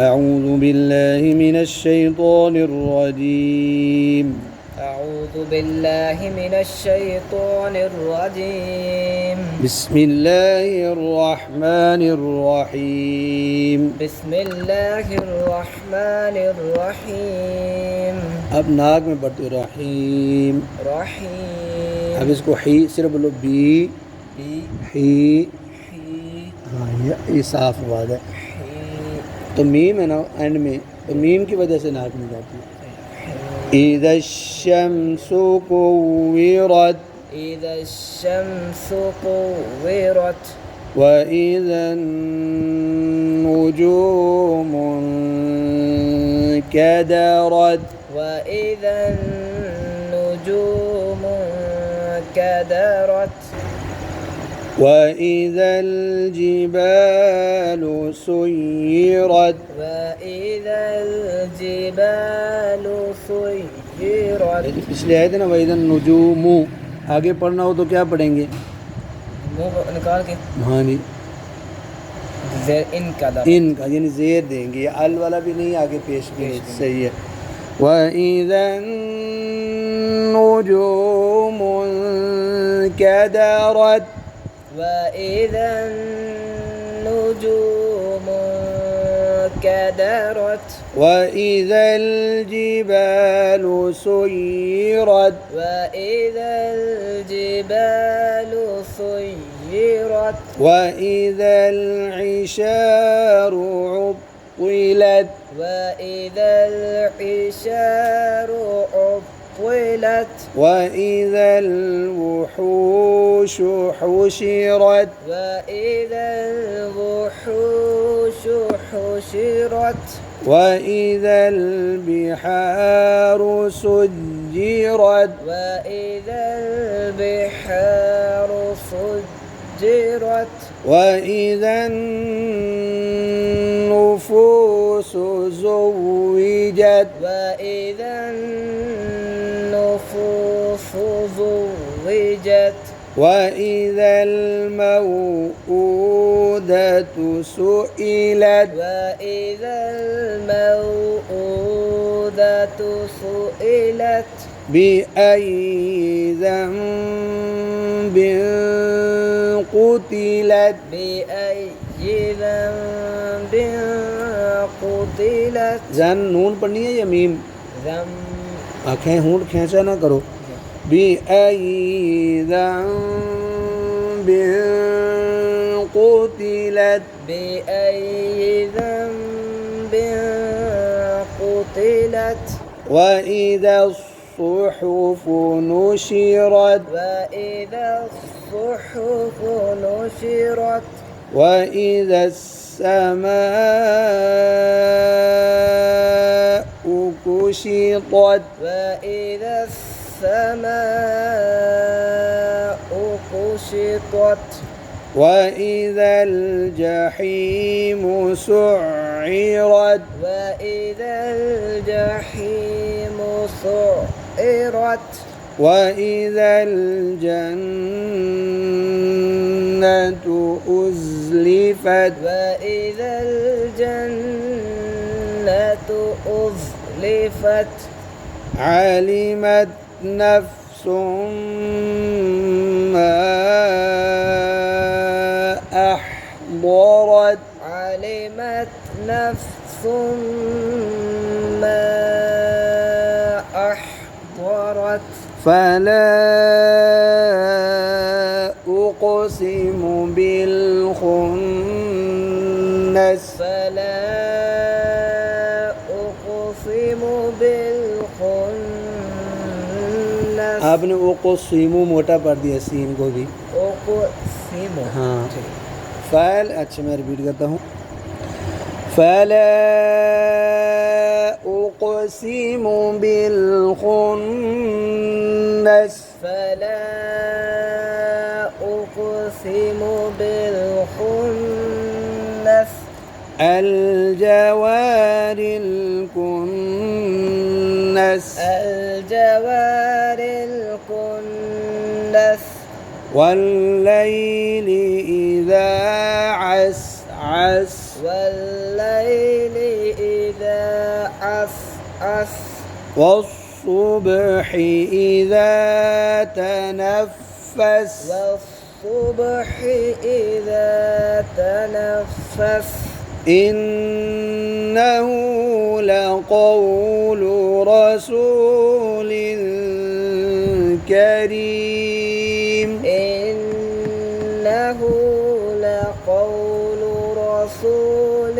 أعوذ بالله من الشيطان الرجيم. أعوذ بالله من الشيطان الرجيم. بسم الله الرحمن الرحيم. بسم الله الرحمن الرحيم. अब नाक में पढ़ते रहीम। रहीम। अब इसको ही सिर्फ बोलो बी ही। हाँ ये साफ आवाज़ है। तो मीम है ना एंड में, तो मीम की वजह से नाक में जाती है। इज़ा शम्सु कुव्विरत إذا الشمس كورت وإذا النجوم انكدرت وإذا النجوم انكدرت وإذا الجبال سيرت وإذا الجبال سيرت। पिछले आए थे ना वइज़ा नुजूम, आगे पढ़ना हो तो क्या पढ़ेंगे? मुंह निकाल के हाँ जी, इनका इनका यानी जेर देंगे, अल वाला भी नहीं, आगे पेश भी नहीं। सही है। वइज़ा النجوم انكدرت وإذا النجوم انكدرت وإذا الجبال سيرت وإذا الجبال سيرت وإذا العشار عطلت وإذا العشار عطلت وإذا الوحوش حشرت وإذا الوحوش حشرت وإذا البحار سجرت وإذا البحار سجرت وإذا النفوس زوجت وإذا النفوس زوجت وإذا الموءودة سئلت وإذا الموءودة سئلت بأي ذنب قتلت بأي ذنب قتلت। जन नून पढ़नी है या मीम? ذنب आँखें होंठ खींचा ना करो। بأي ذنب قتلت بأي ذنب قتلت وإذا الصحف نشرت وإذا الصحف نشرت وإذا السماء كشطت وإذا السماء كشطت وإذا الجحيم سعرت وإذا الجحيم سعرت وإذا الجنة أزلفت وإذا الجنة أزلفت علمت نفس ما أحضرت علمت نفس ما أحضرت فلا أقسم بالخنس فلا أقسم بالخنس। आपने उक़सिमु मोटा पढ़ दिया सीन को भी। أقسم हाँ फ़ैल, अच्छा मैं रिपीट करता हूँ। फला उक़सिमु बिलखुन्नस فلا أقسم بالخنس الجوار الكنس الجوار الكنس والليل إذا عسعس والليل والصبح إذا تنفس والصبح إذا تنفس إنه لقول رسول كريم إنه لقول رسول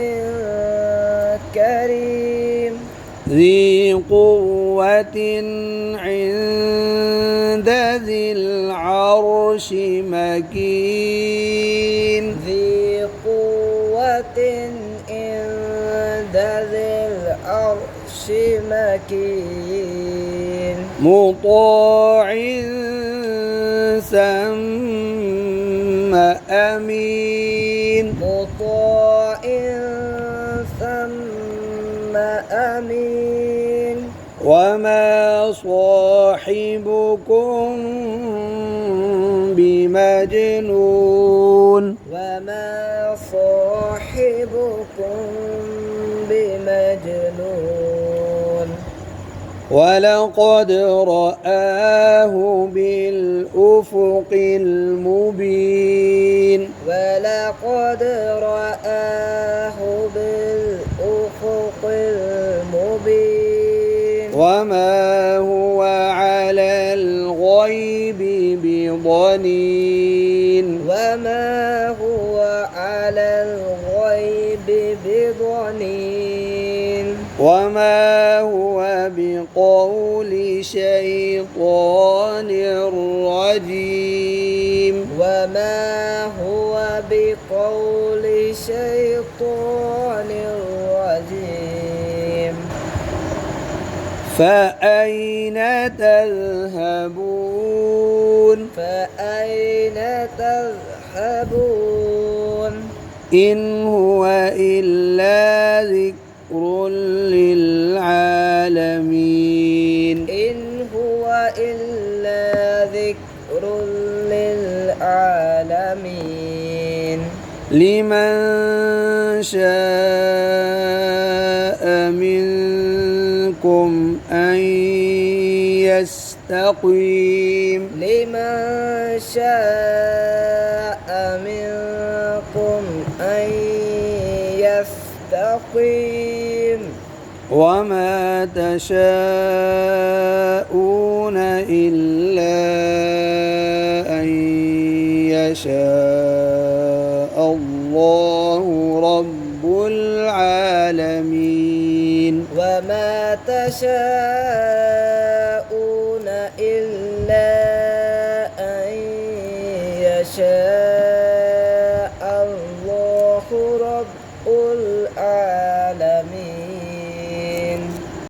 كريم ذي قوة عند ذي العرش مكين ذي قوة عند ذي العرش مكين مطاع ثم أمين مطاع ثم أمين وما صاحبكم بمجنون وما صاحبكم بمجنون ولقد رآه بالأفق المبين ولقد رآه بالأفق المبين وما هو على الغيب بضنين وما هو على الغيب بضنين وما هو بقول شيطان رجيم وما هو بقول شيطان رجيم فأين تذهبون فأين تذهبون إن هو إلا ذكر للعالمين إن هو إلا ذكر للعالمين لمن شاء منكم أن يستقيم لمن شاء منكم أن يستقيم وما تشاءون إلا أن يشاء الله رب العالمين وما تشاءون إلا أن يشاء الله رب العالمين